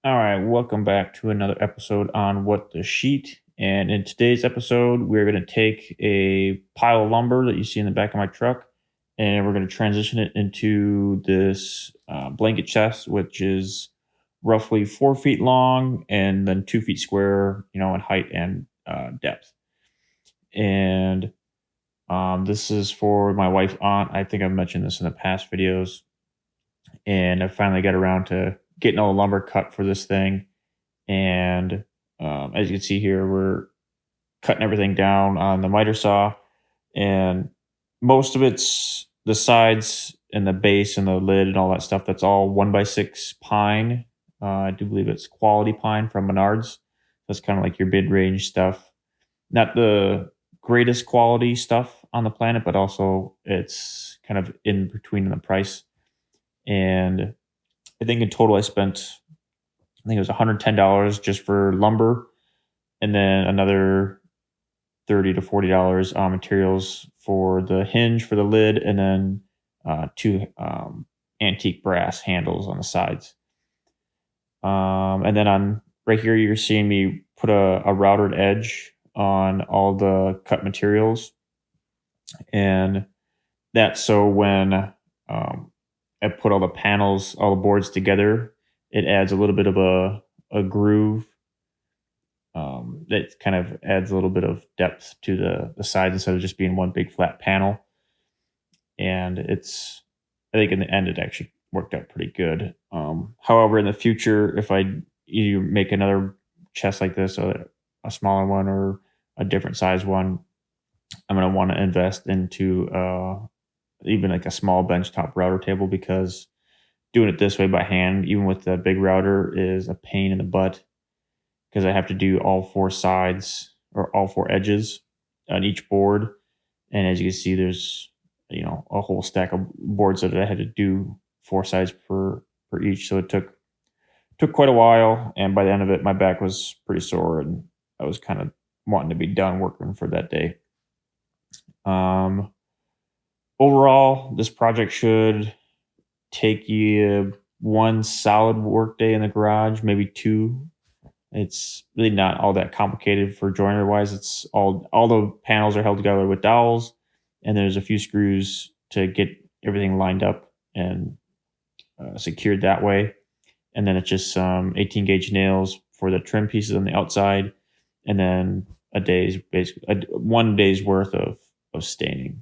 All right, welcome back to another episode on What the Sheet. And in today's episode, we're going to take a pile of lumber that you see in the back of my truck, and we're going to transition it into this blanket chest, which is roughly 4 feet long and then 2 feet square, in height and depth. And this is for my wife, Aunt. I think I've mentioned this in the past videos, and I finally got around to getting all the lumber cut for this thing. And as you can see here, we're cutting everything down on the miter saw, and most of it's the sides and the base and the lid and all that stuff. That's all 1x6 pine. I do believe it's quality pine from Menards. That's kind of like your mid range stuff. Not the greatest quality stuff on the planet, but also it's kind of in between in the price. And I think in total I think it was $110 just for lumber, and then another $30 to $40 on materials for the hinge for the lid, and then two antique brass handles on the sides. And then on right here, you're seeing me put a routed edge on all the cut materials, and that's so when I put all the panels, all the boards together, it adds a little bit of a groove that kind of adds a little bit of depth to the sides instead of just being one big flat panel. And I think in the end, it actually worked out pretty good. However, in the future, if I either make another chest like this, or a smaller one, or a different size one, I'm going to want to invest into even like a small benchtop router table, because doing it this way by hand, even with the big router, is a pain in the butt, because I have to do all four sides or all four edges on each board. And as you can see, there's a whole stack of boards that I had to do four sides per each. So it took quite a while, and by the end of it, my back was pretty sore, and I was kind of wanting to be done working for that day. Um, Overall, this project should take you one solid work day in the garage, maybe two. It's really not all that complicated for joinery wise. It's all the panels are held together with dowels, and there's a few screws to get everything lined up and secured that way. And then it's just some 18 gauge nails for the trim pieces on the outside, and then one day's worth of staining.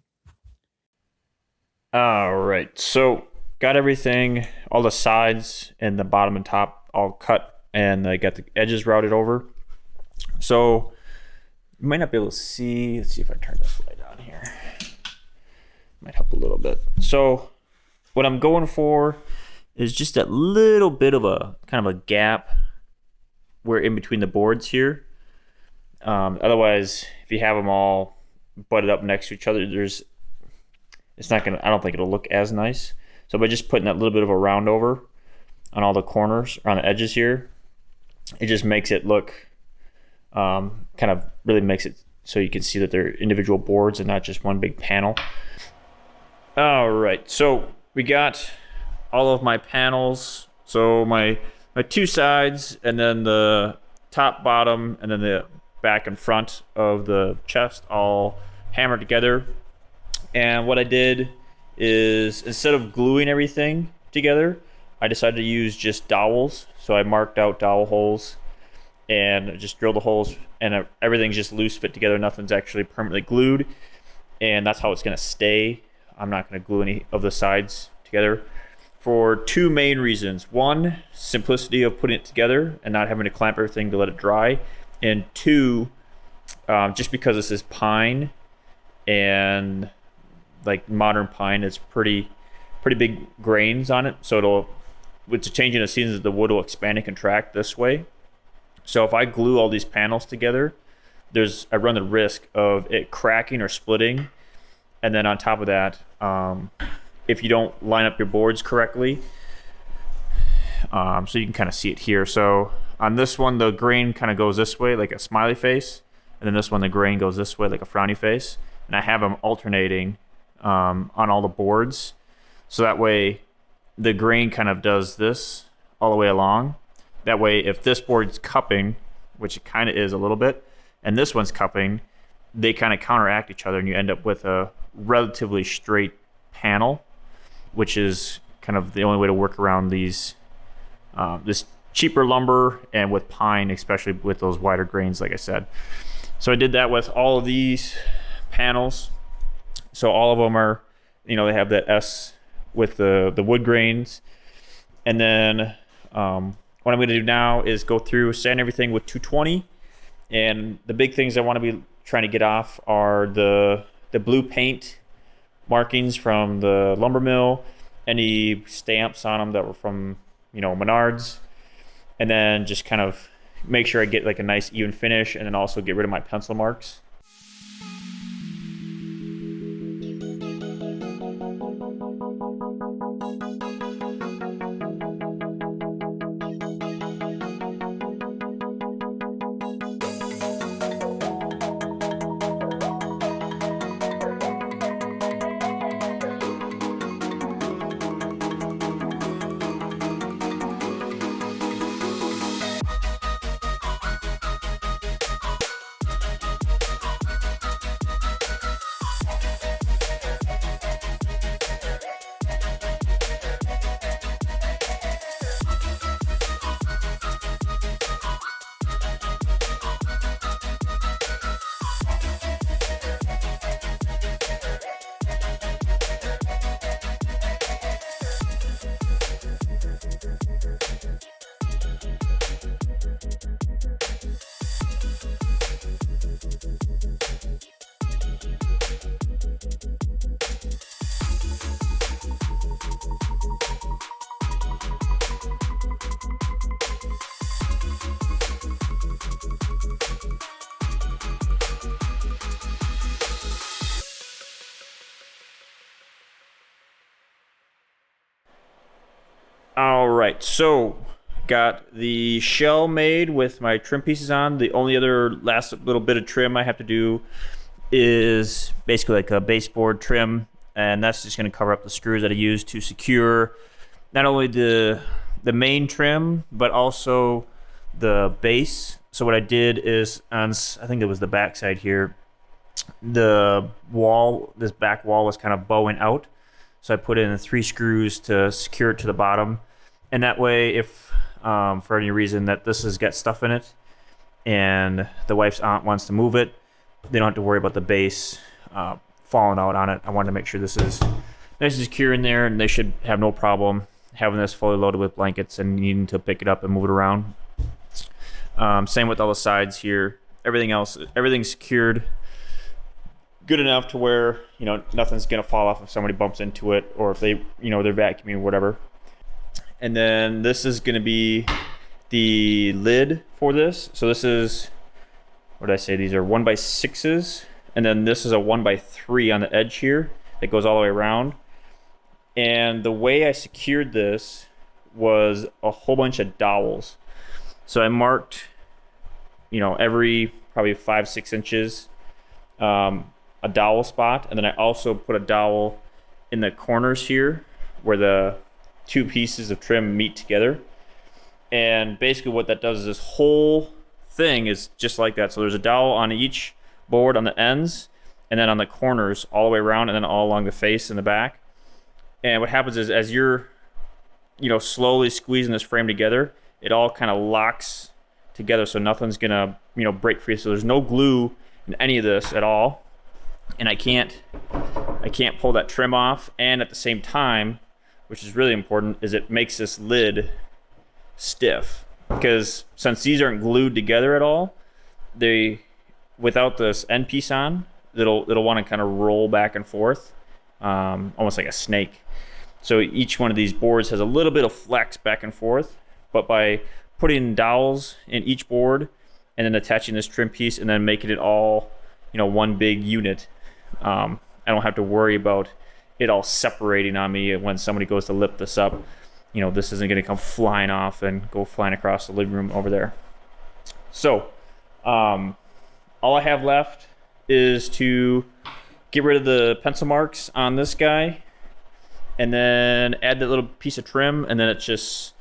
All right, so got everything, all the sides and the bottom and top all cut, and I got the edges routed over. So you might not be able to see. Let's see if I turn this light on here. Might help a little bit. So what I'm going for is just that little bit of a kind of a gap where in between the boards here. Otherwise, if you have them all butted up next to each other, it's not gonna. I don't think it'll look as nice. So by just putting that little bit of a round over on all the corners, around the edges here, it just makes it look, kind of really makes it so you can see that they're individual boards and not just one big panel. All right, so we got all of my panels. So my two sides, and then the top, bottom, and then the back and front of the chest all hammered together. And what I did is, instead of gluing everything together, I decided to use just dowels. So I marked out dowel holes and just drilled the holes, and everything's just loose fit together. Nothing's actually permanently glued, and that's how it's going to stay. I'm not going to glue any of the sides together for two main reasons. One, simplicity of putting it together and not having to clamp everything to let it dry. And two, just because this is pine, and like modern pine, it's pretty big grains on it, so with the changing of seasons, the wood will expand and contract this way. So if I glue all these panels together, I run the risk of it cracking or splitting. And then on top of that, if you don't line up your boards correctly, so you can kind of see it here. So on this one, the grain kind of goes this way like a smiley face, and then this one, the grain goes this way like a frowny face. And I have them alternating on all the boards, so that way the grain kind of does this all the way along. That way, if this board's cupping, which it kind of is a little bit, and this one's cupping, they kind of counteract each other, and you end up with a relatively straight panel, which is kind of the only way to work around these this cheaper lumber, and with pine, especially with those wider grains, like I said. So I did that with all of these panels. So all of them are, they have that S with the wood grains. And then what I'm going to do now is go through, sand everything with 220. And the big things I want to be trying to get off are the blue paint markings from the lumber mill, any stamps on them that were from, Menards, and then just kind of make sure I get like a nice even finish, and then also get rid of my pencil marks. All right, so got the shell made with my trim pieces on. The only other last little bit of trim I have to do is basically like a baseboard trim, and that's just going to cover up the screws that I use to secure not only the main trim but also the base. So what I did is, on, I think it was the back side here, the wall, this back wall was kind of bowing out, so I put in 3 screws to secure it to the bottom. And that way, if for any reason that this has got stuff in it and the wife's aunt wants to move it, they don't have to worry about the base falling out on it. I wanted to make sure this is nice and secure in there, and they should have no problem having this fully loaded with blankets and needing to pick it up and move it around. Same with all the sides here. Everything's secured good enough to where nothing's gonna fall off if somebody bumps into it, or if they they're vacuuming or whatever. And then this is going to be the lid for this. So this is, what did I say? These are 1x6s. And then this is a 1x3 on the edge here that goes all the way around. And the way I secured this was a whole bunch of dowels. So I marked, every probably 5-6 inches, a dowel spot. And then I also put a dowel in the corners here where the 2 pieces of trim meet together. And basically what that does is this whole thing is just like that. So there's a dowel on each board on the ends, and then on the corners all the way around, and then all along the face and the back. And what happens is, as you're slowly squeezing this frame together, it all kind of locks together, so nothing's gonna break free. So there's no glue in any of this at all, and I can't pull that trim off. And at the same time, which is really important, is it makes this lid stiff, because since these aren't glued together at all, without this end piece on, it'll want to kind of roll back and forth, almost like a snake. So each one of these boards has a little bit of flex back and forth, but by putting dowels in each board and then attaching this trim piece and then making it all one big unit, I don't have to worry about it all separating on me when somebody goes to lift this up. This isn't going to come flying off and go flying across the living room over there. So all I have left is to get rid of the pencil marks on this guy, and then add that little piece of trim, and then it's just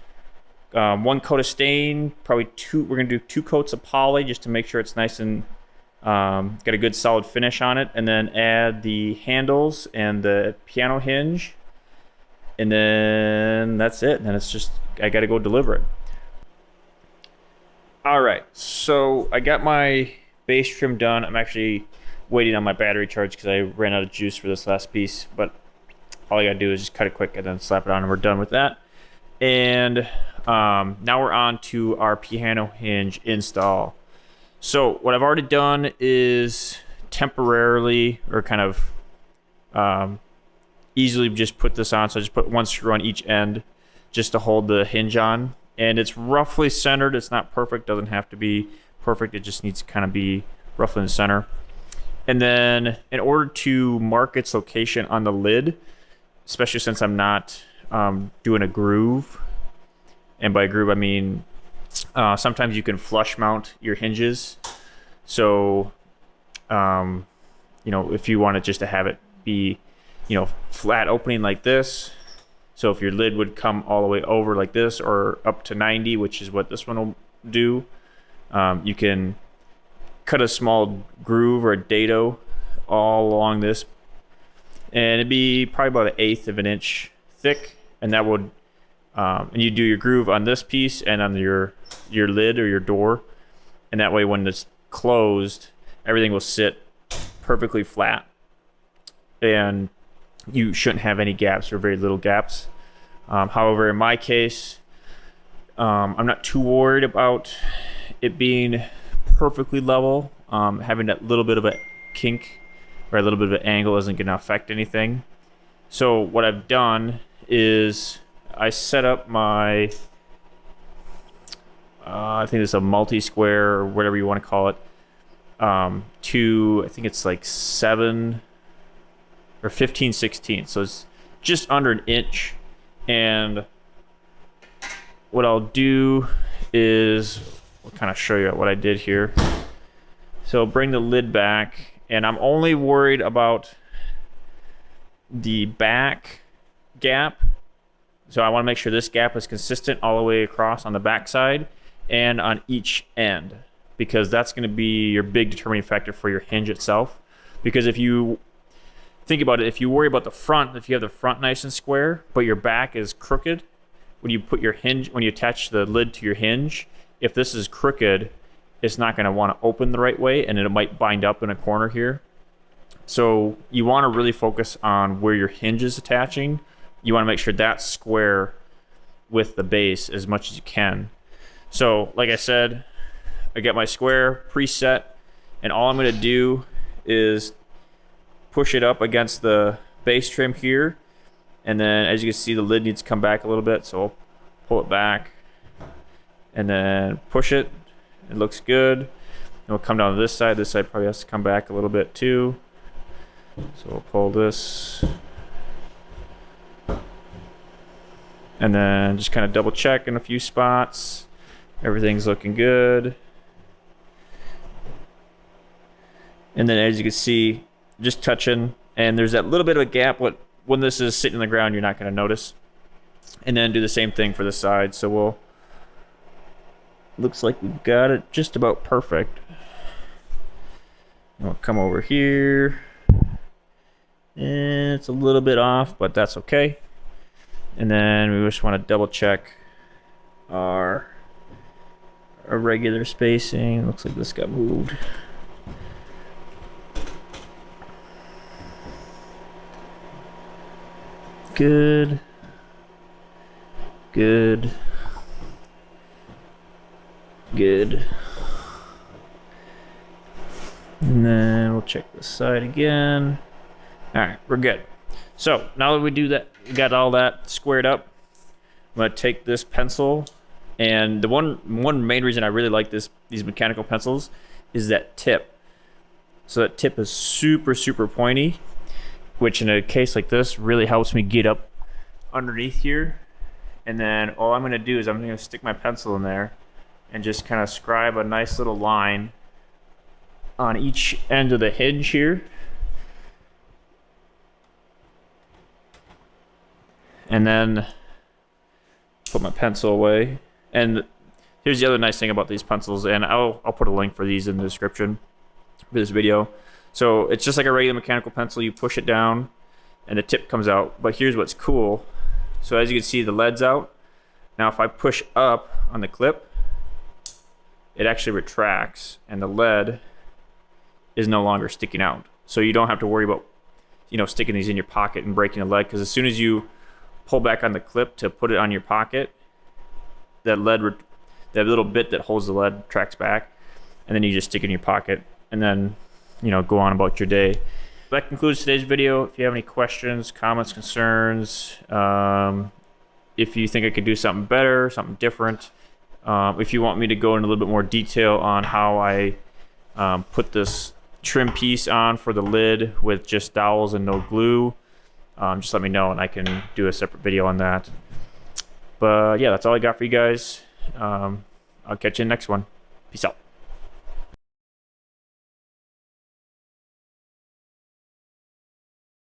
1 coat of stain, probably 2. We're gonna do 2 coats of poly just to make sure it's nice and got a good solid finish on it, and then add the handles and the piano hinge, and then that's it. And then it's just, I gotta go deliver it. All right, so I got my base trim done. I'm actually waiting on my battery charge because I ran out of juice for this last piece, but all I gotta do is just cut it quick and then slap it on, and we're done with that. And now we're on to our piano hinge install. So what I've already done is temporarily, or kind of easily just put this on. So I just put 1 screw on each end just to hold the hinge on. And it's roughly centered. It's not perfect, doesn't have to be perfect. It just needs to kind of be roughly in the center. And then in order to mark its location on the lid, especially since I'm not doing a groove, and by groove I mean sometimes you can flush mount your hinges. So, if you wanted just to have it be, flat opening like this. So if your lid would come all the way over like this, or up to 90, which is what this one will do, you can cut a small groove or a dado all along this, and it'd be probably about 1/8 of an inch thick, and that would, and you do your groove on this piece and on your lid or your door, and that way when it's closed, everything will sit perfectly flat, and you shouldn't have any gaps or very little gaps. However, in my case, I'm not too worried about it being perfectly level. Having that little bit of a kink or a little bit of an angle isn't going to affect anything. So what I've done is I set up my, I think it's a multi-square or whatever you want to call it, to, I think it's like 7 or 15/16. So it's just under an inch. And what I'll do is, I'll kind of show you what I did here. So bring the lid back, and I'm only worried about the back gap. So I want to make sure this gap is consistent all the way across on the back side and on each end, because that's going to be your big determining factor for your hinge itself. Because if you think about it, if you worry about the front, if you have the front nice and square, but your back is crooked, when you put your hinge, when you attach the lid to your hinge, if this is crooked, it's not going to want to open the right way, and it might bind up in a corner here. So you want to really focus on where your hinge is attaching. You want to make sure that's square with the base as much as you can. So like I said, I got my square preset, and all I'm going to do is push it up against the base trim here, and then as you can see, the lid needs to come back a little bit, so I'll pull it back and then push it. It looks good. And we'll come down to this side. This side probably has to come back a little bit too, so we'll pull this and then just kind of double check in a few spots. Everything's looking good. And then as you can see, just touching, and there's that little bit of a gap. When this is sitting on the ground, you're not going to notice. And then do the same thing for the side. So looks like we've got it just about perfect. We'll come over here, and it's a little bit off, but that's okay. And then we just want to double check our regular spacing. Looks like this got moved. Good. Good. Good. And then we'll check this side again. All right, we're good. So now that we do that, we got all that squared up. I'm gonna take this pencil, and the one main reason I really like these mechanical pencils is that tip. So that tip is super pointy, which in a case like this really helps me get up underneath here. And then all I'm gonna do is I'm gonna stick my pencil in there and just kind of scribe a nice little line on each end of the hinge here. And then put my pencil away. And here's the other nice thing about these pencils, and I'll put a link for these in the description for this video. So it's just like a regular mechanical pencil. You push it down and the tip comes out. But here's what's cool. So as you can see, the lead's out. Now if I push up on the clip, it actually retracts and the lead is no longer sticking out. So you don't have to worry about, you know, sticking these in your pocket and breaking the lead, because as soon as you pull back on the clip to put it on your pocket, that little bit that holds the lead tracks back, and then you just stick it in your pocket and then, you know, go on about your day. That concludes today's video. If you have any questions, comments, concerns, if you think I could do something better, something different, if you want me to go into a little bit more detail on how I put this trim piece on for the lid with just dowels and no glue, just let me know and I can do a separate video on that. But yeah, that's all I got for you guys. I'll catch you in the next one. Peace out.